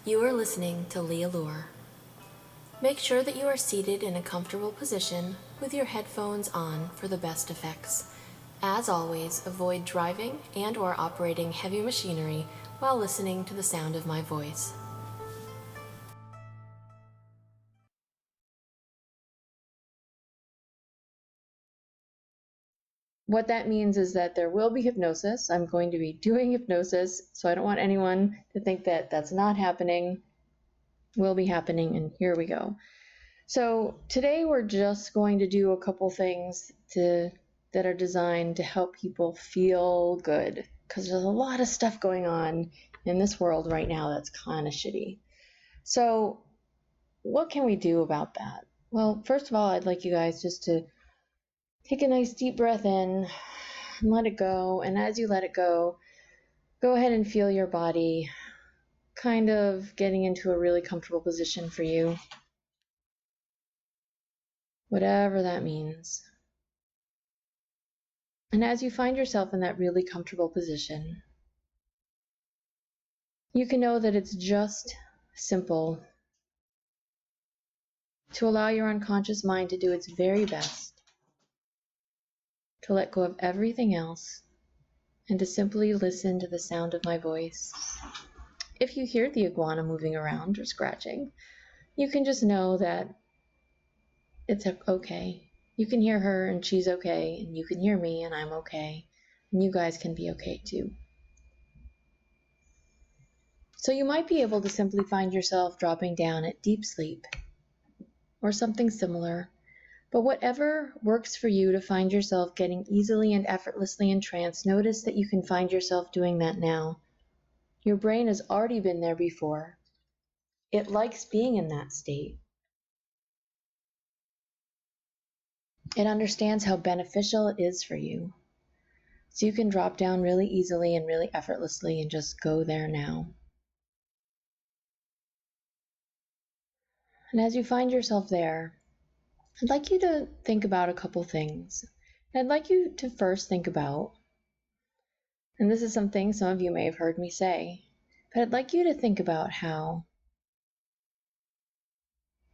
You are listening to Lee Allure. Make sure that you are seated in a comfortable position with your headphones on for the best effects. As always, avoid driving and/or operating heavy machinery while listening to the sound of my voice. What that means is that there will be hypnosis. I'm going to be doing hypnosis, so I don't want anyone to think that that's not happening. Will be happening, and here we go. So today we're just going to do a couple things that are designed to help people feel good, because there's a lot of stuff going on in this world right now that's kind of shitty. So what can we do about that? Well, first of all, I'd like you guys just to take a nice deep breath in and let it go. And as you let it go ahead and feel your body kind of getting into a really comfortable position for you. Whatever that means. And as you find yourself in that really comfortable position, you can know that it's just simple to allow your unconscious mind to do its very best to let go of everything else and to simply listen to the sound of my voice. If you hear the iguana moving around or scratching, you can just know that it's okay. You can hear her and she's okay, and you can hear me and I'm okay, and you guys can be okay too. So you might be able to simply find yourself dropping down at deep sleep or something similar, but whatever works for you to find yourself getting easily and effortlessly in trance, notice that you can find yourself doing that now. Your brain has already been there before. It likes being in that state. It understands how beneficial it is for you. So you can drop down really easily and really effortlessly and just go there now. And as you find yourself there, I'd like you to think about a couple things. And I'd like you to first think about, and this is something some of you may have heard me say, but I'd like you to think about how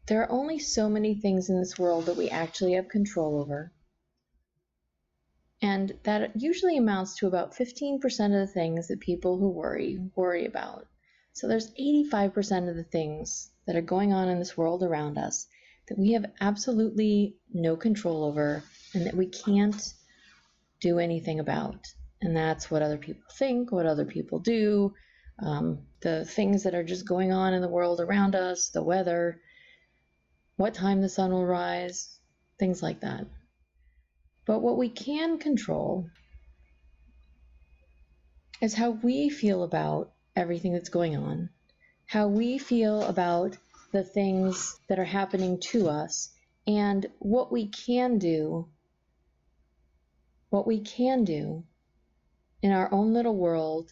there are only so many things in this world that we actually have control over. And that usually amounts to about 15% of the things that people who worry about. So there's 85% of the things that are going on in this world around us that we have absolutely no control over and that we can't do anything about. And that's what other people think, what other people do, the things that are just going on in the world around us, the weather, what time the sun will rise, things like that. But what we can control is how we feel about everything that's going on, how we feel about the things that are happening to us, and what we can do in our own little world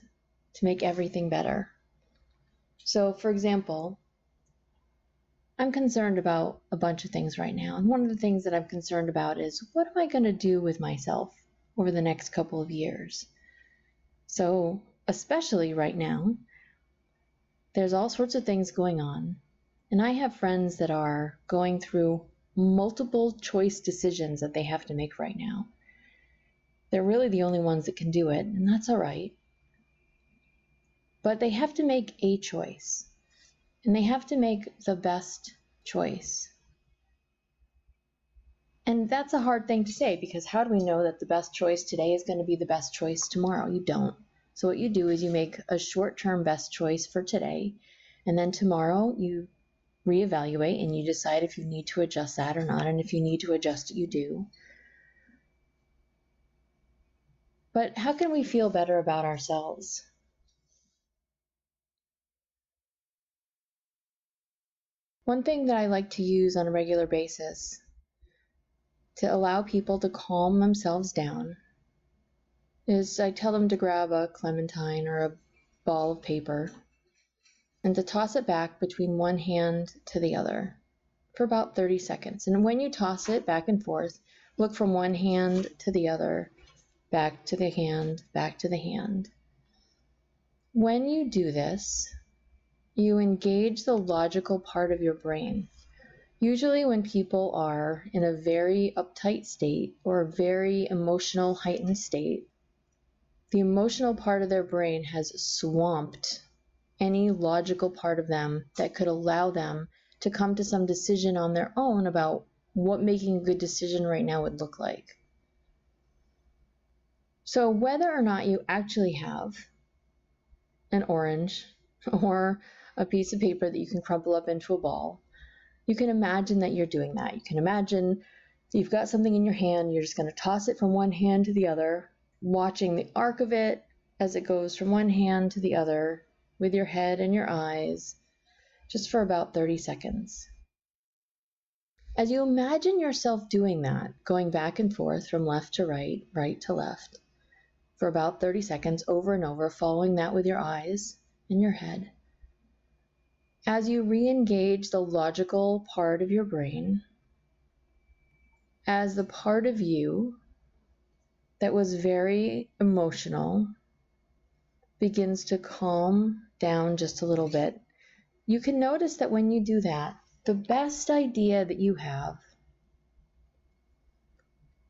to make everything better. So, for example, I'm concerned about a bunch of things right now. And one of the things that I'm concerned about is, what am I going to do with myself over the next couple of years? So, especially right now, there's all sorts of things going on. And I have friends that are going through multiple choice decisions that they have to make right now. They're really the only ones that can do it, and that's all right. But they have to make a choice, and they have to make the best choice. And that's a hard thing to say, because how do we know that the best choice today is going to be the best choice tomorrow? You don't. So what you do is you make a short-term best choice for today, and then tomorrow you reevaluate and you decide if you need to adjust that or not, and if you need to adjust it, you do. But how can we feel better about ourselves? One thing that I like to use on a regular basis to allow people to calm themselves down is I tell them to grab a clementine or a ball of paper and to toss it back between one hand to the other for about 30 seconds. And when you toss it back and forth, look from one hand to the other, back to the hand, back to the hand. When you do this, you engage the logical part of your brain. Usually when people are in a very uptight state or a very emotional, heightened state, the emotional part of their brain has swamped any logical part of them that could allow them to come to some decision on their own about what making a good decision right now would look like. So whether or not you actually have an orange or a piece of paper that you can crumple up into a ball, you can imagine that you're doing that. You can imagine you've got something in your hand, you're just going to toss it from one hand to the other, watching the arc of it as it goes from one hand to the other with your head and your eyes, just for about 30 seconds. As you imagine yourself doing that, going back and forth from left to right, right to left, for about 30 seconds over and over, following that with your eyes and your head, as you re-engage the logical part of your brain, as the part of you that was very emotional begins to calm down just a little bit, you can notice that when you do that, the best idea that you have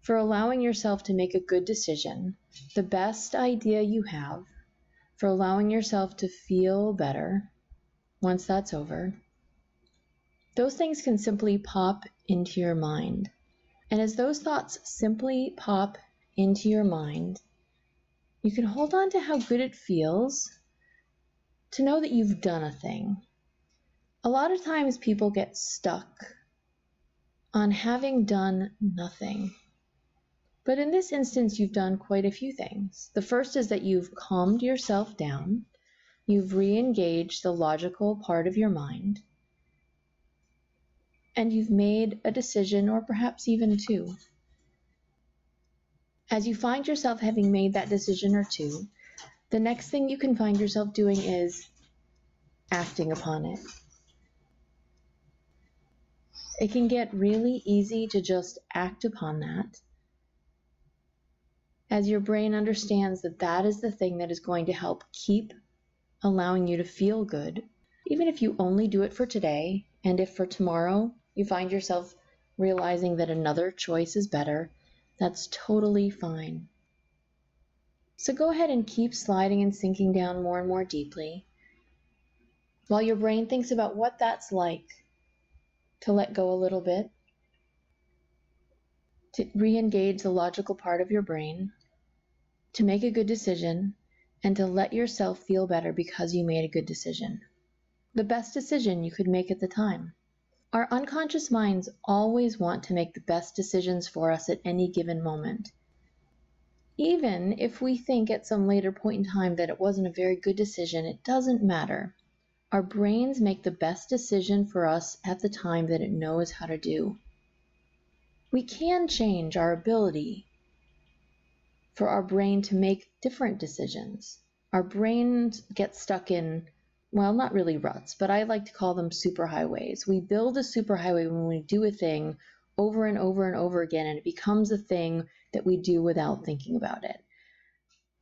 for allowing yourself to make a good decision, the best idea you have for allowing yourself to feel better once that's over, those things can simply pop into your mind. And as those thoughts simply pop into your mind, you can hold on to how good it feels to know that you've done a thing. A lot of times people get stuck on having done nothing. But in this instance, you've done quite a few things. The first is that you've calmed yourself down. You've re-engaged the logical part of your mind. And you've made a decision, or perhaps even two. As you find yourself having made that decision or two, the next thing you can find yourself doing is acting upon it. It can get really easy to just act upon that, as your brain understands that that is the thing that is going to help keep allowing you to feel good, even if you only do it for today, and if for tomorrow you find yourself realizing that another choice is better, that's totally fine. So go ahead and keep sliding and sinking down more and more deeply, while your brain thinks about what that's like to let go a little bit, to re-engage the logical part of your brain, to make a good decision, and to let yourself feel better because you made a good decision. The best decision you could make at the time. Our unconscious minds always want to make the best decisions for us at any given moment. Even if we think at some later point in time that it wasn't a very good decision, it doesn't matter. Our brains make the best decision for us at the time that it knows how to do. We can change our ability for our brain to make different decisions. Our brains get stuck in, well, not really ruts, but I like to call them superhighways. We build a superhighway when we do a thing over and over and over again, and it becomes a thing that we do without thinking about it.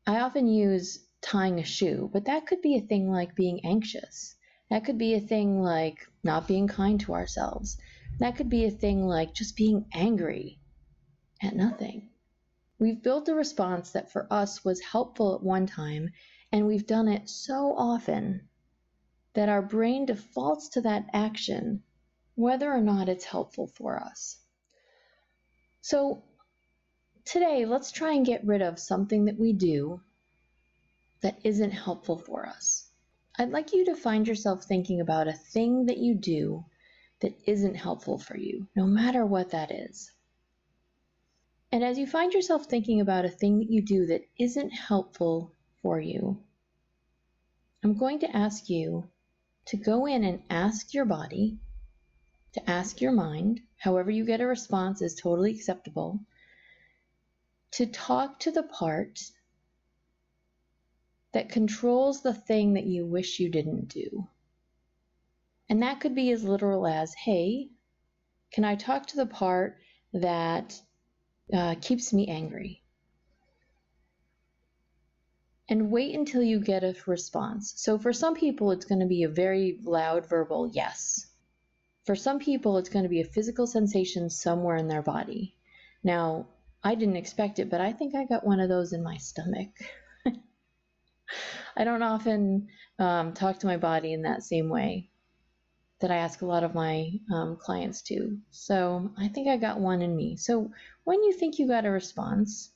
I often use tying a shoe, but that could be a thing like being anxious. That could be a thing like not being kind to ourselves. That could be a thing like just being angry at nothing. We've built a response that for us was helpful at one time, and we've done it so often that our brain defaults to that action, whether or not it's helpful for us. So today, let's try and get rid of something that we do that isn't helpful for us. I'd like you to find yourself thinking about a thing that you do that isn't helpful for you, no matter what that is. And as you find yourself thinking about a thing that you do that isn't helpful for you, I'm going to ask you to go in and ask your body, to ask your mind, however you get a response is totally acceptable, to talk to the part that controls the thing that you wish you didn't do. And that could be as literal as, hey, can I talk to the part that keeps me angry? and wait until you get a response. So for some people, it's going to be a very loud verbal yes. For some people, it's going to be a physical sensation somewhere in their body. Now, I didn't expect it, but I think I got one of those in my stomach. I don't often talk to my body in that same way that I ask a lot of my clients to. So I think I got one in me. So when you think you got a response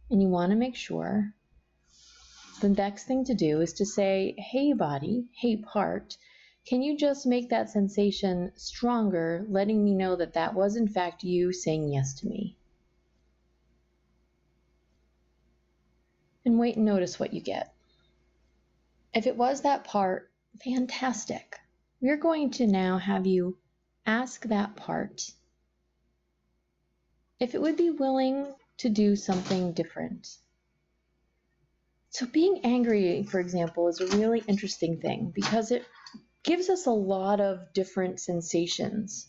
and you want to make sure, the next thing to do is to say, hey body, hey part, can you just make that sensation stronger, letting me know that that was in fact you saying yes to me? And wait and notice what you get. If it was that part, fantastic. We're going to now have you ask that part if it would be willing to do something different. So being angry, for example, is a really interesting thing because it gives us a lot of different sensations.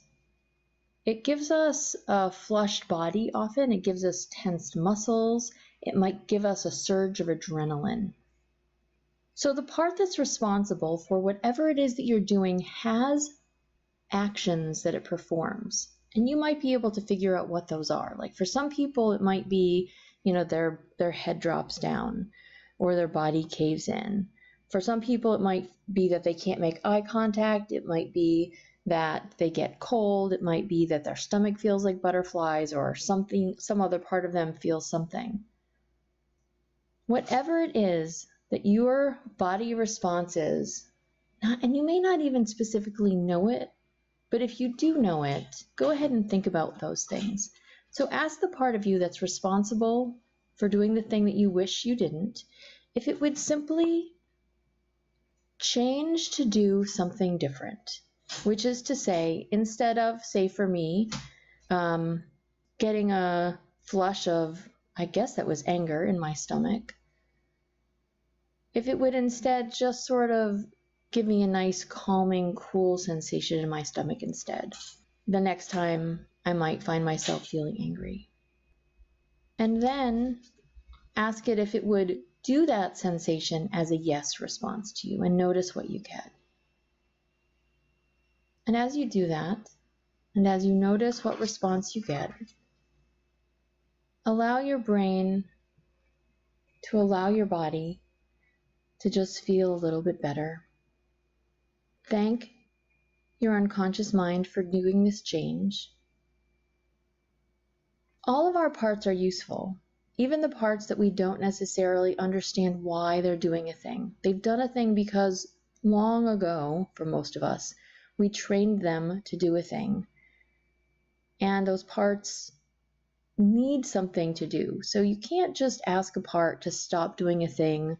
It gives us a flushed body often. It gives us tensed muscles. It might give us a surge of adrenaline. So the part that's responsible for whatever it is that you're doing has actions that it performs. And you might be able to figure out what those are. Like for some people, it might be, their head drops down or their body caves in. For some people, it might be that they can't make eye contact. It might be that they get cold. It might be that their stomach feels like butterflies or something, some other part of them feels something. Whatever it is that your body response is, and you may not even specifically know it, but if you do know it, go ahead and think about those things. So ask the part of you that's responsible for doing the thing that you wish you didn't, if it would simply change to do something different, which is to say, instead of, say for me, getting a flush of, I guess that was anger in my stomach, if it would instead just sort of give me a nice calming, cool sensation in my stomach instead, the next time I might find myself feeling angry. And then ask it if it would do that sensation as a yes response to you, and notice what you get. And as you do that, and as you notice what response you get, allow your brain to allow your body to just feel a little bit better. Thank your unconscious mind for doing this change. All of our parts are useful, even the parts that we don't necessarily understand why they're doing a thing. They've done a thing because long ago, for most of us, we trained them to do a thing. And those parts need something to do. So you can't just ask a part to stop doing a thing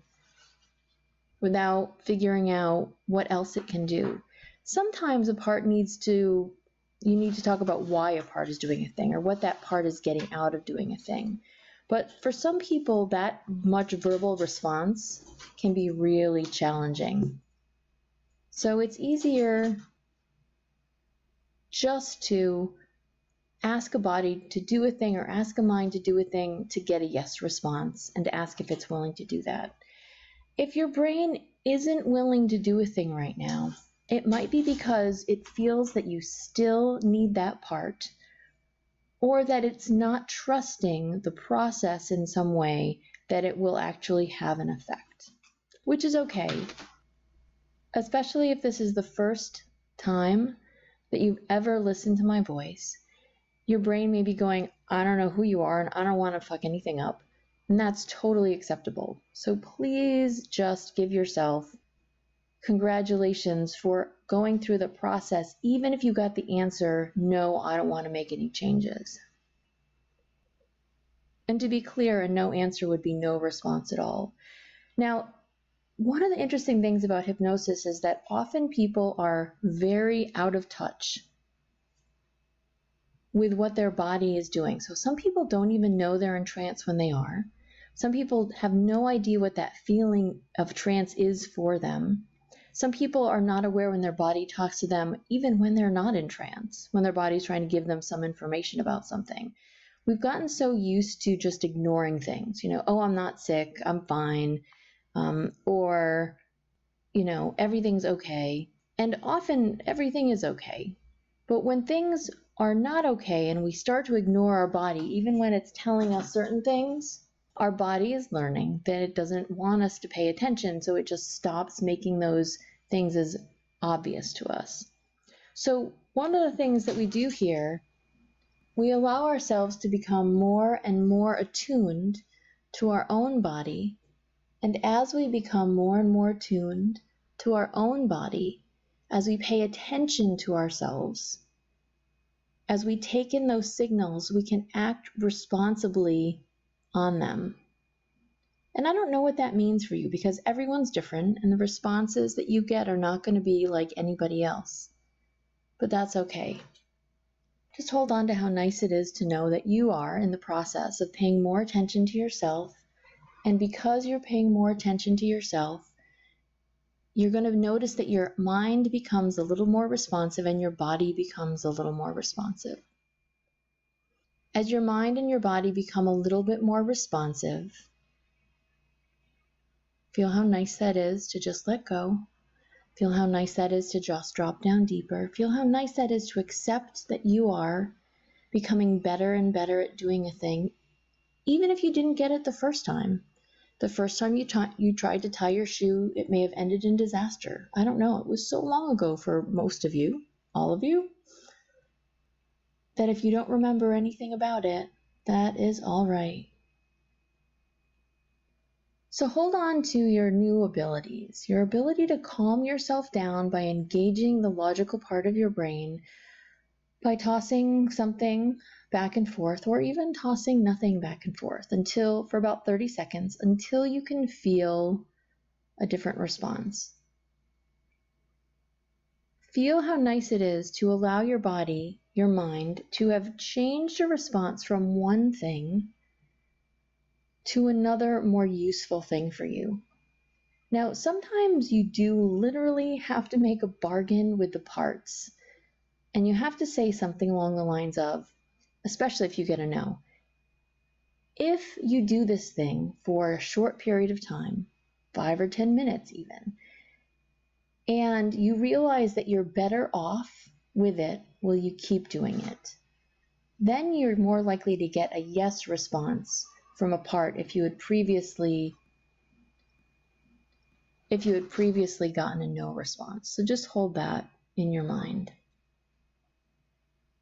without figuring out what else it can do. Sometimes a part you need to talk about why a part is doing a thing or what that part is getting out of doing a thing. But for some people, that much verbal response can be really challenging. So it's easier just to ask a body to do a thing or ask a mind to do a thing to get a yes response and to ask if it's willing to do that. If your brain isn't willing to do a thing right now, it might be because it feels that you still need that part, or that it's not trusting the process in some way that it will actually have an effect, which is okay, especially if this is the first time that you've ever listened to my voice. Your brain may be going, I don't know who you are and I don't want to fuck anything up. And that's totally acceptable. So please just give yourself congratulations for going through the process, even if you got the answer, no, I don't want to make any changes. And to be clear, a no answer would be no response at all. Now, one of the interesting things about hypnosis is that often people are very out of touch with what their body is doing. So some people don't even know they're in trance when they are. Some people have no idea what that feeling of trance is for them. Some people are not aware when their body talks to them, even when they're not in trance, when their body's trying to give them some information about something. we've gotten so used to just ignoring things, oh, I'm not sick, I'm fine, or, everything's okay. And often everything is okay. But when things are not okay and we start to ignore our body, even when it's telling us certain things, our body is learning that it doesn't want us to pay attention, so it just stops making those things as obvious to us. So one of the things that we do here, we allow ourselves to become more and more attuned to our own body. And as we become more and more attuned to our own body, as we pay attention to ourselves, as we take in those signals, we can act responsibly on them. And I don't know what that means for you, because everyone's different and the responses that you get are not going to be like anybody else. But that's okay. Just hold on to how nice it is to know that you are in the process of paying more attention to yourself. And because you're paying more attention to yourself, you're going to notice that your mind becomes a little more responsive and your body becomes a little more responsive. As your mind and your body become a little bit more responsive, feel how nice that is to just let go. Feel how nice that is to just drop down deeper. Feel how nice that is to accept that you are becoming better and better at doing a thing, even if you didn't get it the first time. The first time you tried to tie your shoe, it may have ended in disaster. I don't know. It was so long ago for most of you, all of you, that if you don't remember anything about it, that is all right. So hold on to your new abilities, your ability to calm yourself down by engaging the logical part of your brain, by tossing something back and forth, or even tossing nothing back and forth for about 30 seconds, until you can feel a different response. Feel how nice it is to allow your body, your mind, to have changed a response from one thing to another more useful thing for you. Now, sometimes you do literally have to make a bargain with the parts, and you have to say something along the lines of, especially if you get a no, if you do this thing for a short period of time, 5 or 10 minutes even, and you realize that you're better off with it, will you keep doing it? Then you're more likely to get a yes response from a part if you had previously gotten a no response. So just hold that in your mind.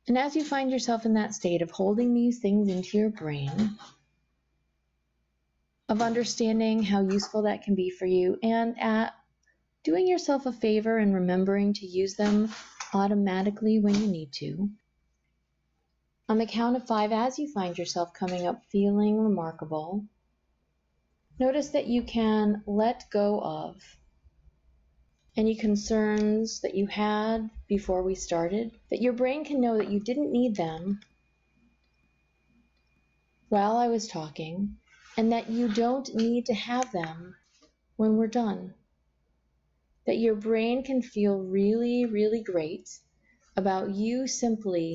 And as you find yourself in that state of holding these things into your brain, of understanding how useful that can be for you, and at doing yourself a favor and remembering to use them automatically when you need to, on the count of 5, as you find yourself coming up feeling remarkable, notice that you can let go of any concerns that you had before we started, that your brain can know that you didn't need them while I was talking, and that you don't need to have them when we're done. That your brain can feel really, really great about you simply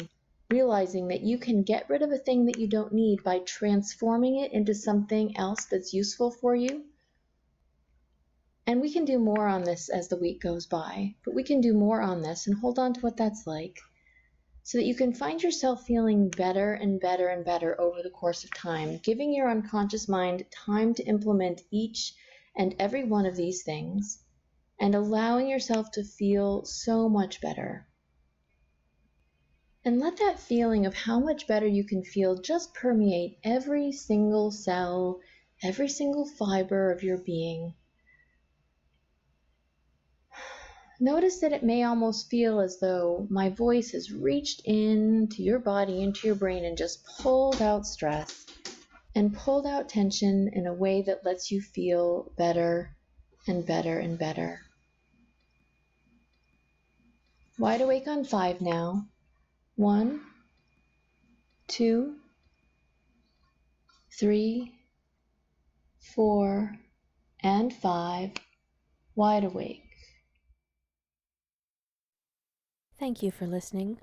realizing that you can get rid of a thing that you don't need by transforming it into something else that's useful for you. And we can do more on this as the week goes by, but we can do more on this and hold on to what that's like, so that you can find yourself feeling better and better and better over the course of time, giving your unconscious mind time to implement each and every one of these things, and allowing yourself to feel so much better. And let that feeling of how much better you can feel just permeate every single cell, every single fiber of your being. Notice that it may almost feel as though my voice has reached into your body, into your brain, and just pulled out stress and pulled out tension in a way that lets you feel better and better and better. Wide awake on 5 now. 1, 2, 3, 4, and 5. Wide awake. Thank you for listening.